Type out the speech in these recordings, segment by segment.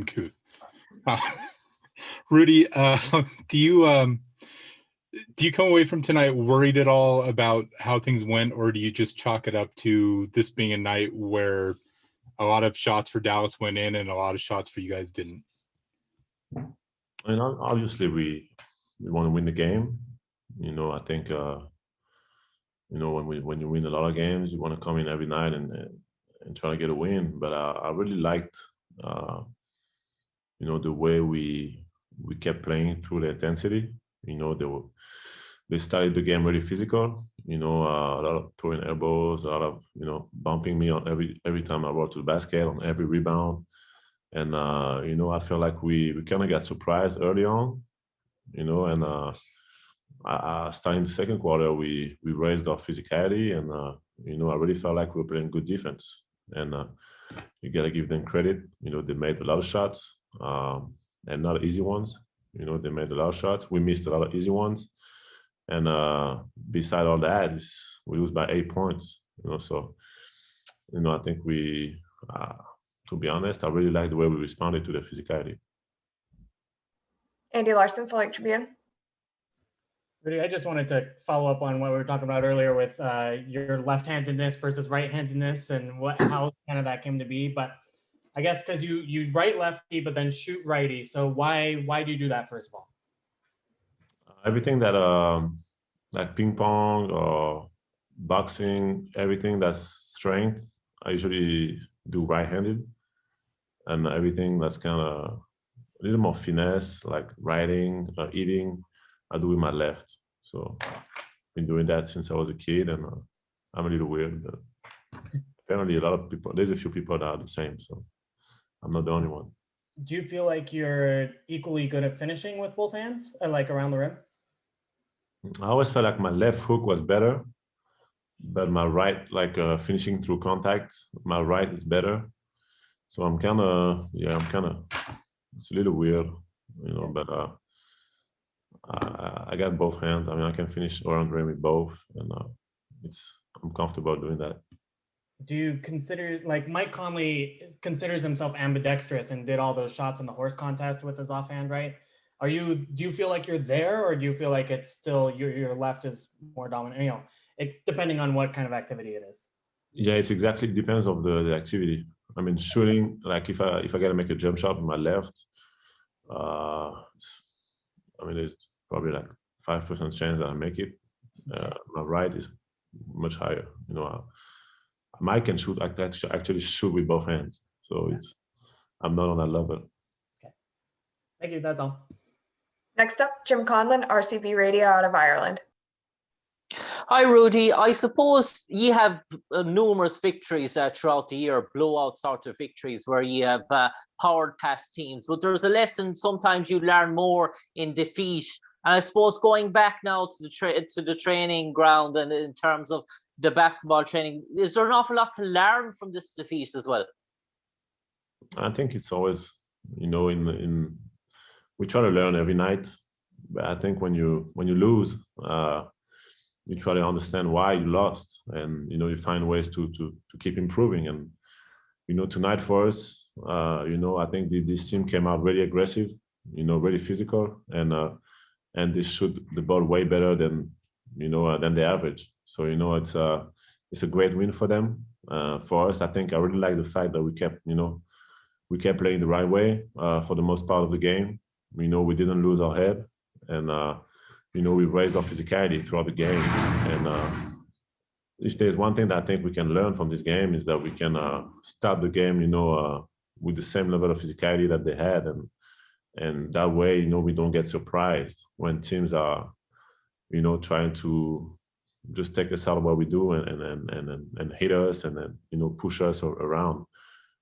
uncouth. Rudy, do you come away from tonight worried at all about how things went, or do you just chalk it up to this being a night where a lot of shots for Dallas went in and a lot of shots for you guys didn't? I mean, obviously we want to win the game. I think when you win a lot of games, you want to come in every night and try to get a win. But I really liked the way we kept playing through the intensity. They started the game really physical. A lot of throwing elbows, a lot of bumping me on every time I rolled to the basket, on every rebound. And I felt like we kind of got surprised early on. And starting the second quarter, we raised our physicality, and I really felt like we were playing good defense. And you gotta give them credit. They made a lot of shots, and not easy ones. They made a lot of shots. We missed a lot of easy ones. And beside all that, we lose by 8 points. So I think we, to be honest, I really like the way we responded to the physicality. Andy Larson, Select Tribune. Rudy, I just wanted to follow up on what we were talking about earlier with your left-handedness versus right-handedness and how kind of that came to be. But I guess because you write lefty but then shoot righty, so why do you do that first of all? Everything that like ping pong or boxing, everything that's strength, I usually do right-handed, and everything that's kind of a little more finesse, like writing or eating, I do with my left. So I've been doing that since I was a kid, and I'm a little weird, but apparently a lot of people, there's a few people that are the same, so I'm not the only one. Do you feel like you're equally good at finishing with both hands, like around the rim? I always felt like my left hook was better, but my right, like finishing through contact, my right is better. So I'm kind of, it's a little weird, but I got both hands. I mean, I can finish around the rim with both, and I'm comfortable doing that. Do you consider, like Mike Conley considers himself ambidextrous and did all those shots in the horse contest with his offhand, right? Do you feel like you're there, or do you feel like it's still your left is more dominant? Depending on what kind of activity it is. Yeah, it's exactly depends on the activity. I mean, shooting, like if I got to make a jump shot with my left, there's probably like 5% chance that I make it. My right is much higher. Mike can shoot. I actually shoot with both hands, so I'm not on that level. Okay, thank you. That's all. Next up, Jim Conlon, RCB Radio out of Ireland. Hi, Rudy. I suppose you have numerous victories throughout the year, blowout sort of victories where you have powered past teams. But there's a lesson sometimes you learn more in defeat. And I suppose going back now to the training ground and in terms of the basketball training, is there an awful lot to learn from this defeat as well? I think it's always, we try to learn every night, but I think when you lose, you try to understand why you lost, and you find ways to keep improving. And tonight for us, I think this team came out really aggressive, really physical, and they shoot the ball way better than the average. So it's a great win for them. For us, I think I really like the fact that we kept playing the right way for the most part of the game. We didn't lose our head, and we raised our physicality throughout the game. And if there's one thing that I think we can learn from this game is that we can start the game, with the same level of physicality that they had, and that way, we don't get surprised when teams are, trying to just take us out of what we do and hit us and then push us around.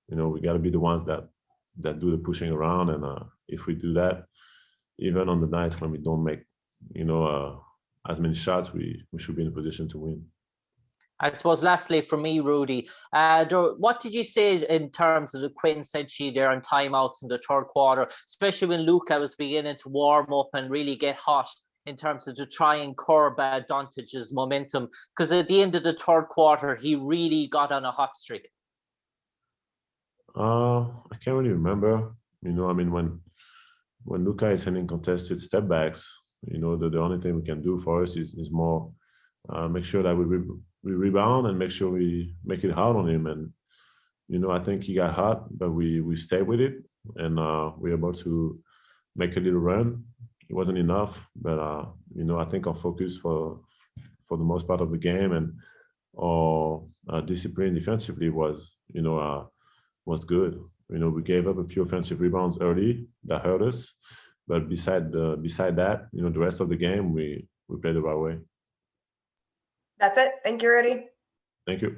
We got to be the ones that do the pushing around, and if we do that, even on the nights when we don't make as many shots, we should be in a position to win. I suppose lastly for me, Rudy, what did you say in terms of the quintessential there on timeouts in the third quarter, especially when Luka was beginning to warm up and really get hot in terms of to try and curb Doncic's momentum? Because at the end of the third quarter, he really got on a hot streak. I can't really remember. You know, I mean, when Luka is sending contested step backs, you know, the only thing we can do for us is more make sure that we rebound and make sure we make it hard on him. And you know, I think he got hot, but we stayed with it, and we were able to make a little run. It wasn't enough, but you know, I think our focus for the most part of the game and our discipline defensively was, you know, was good. You know, we gave up a few offensive rebounds early that hurt us, but beside that, you know, the rest of the game we played the right way. That's it. Thank you, Rudy. Thank you.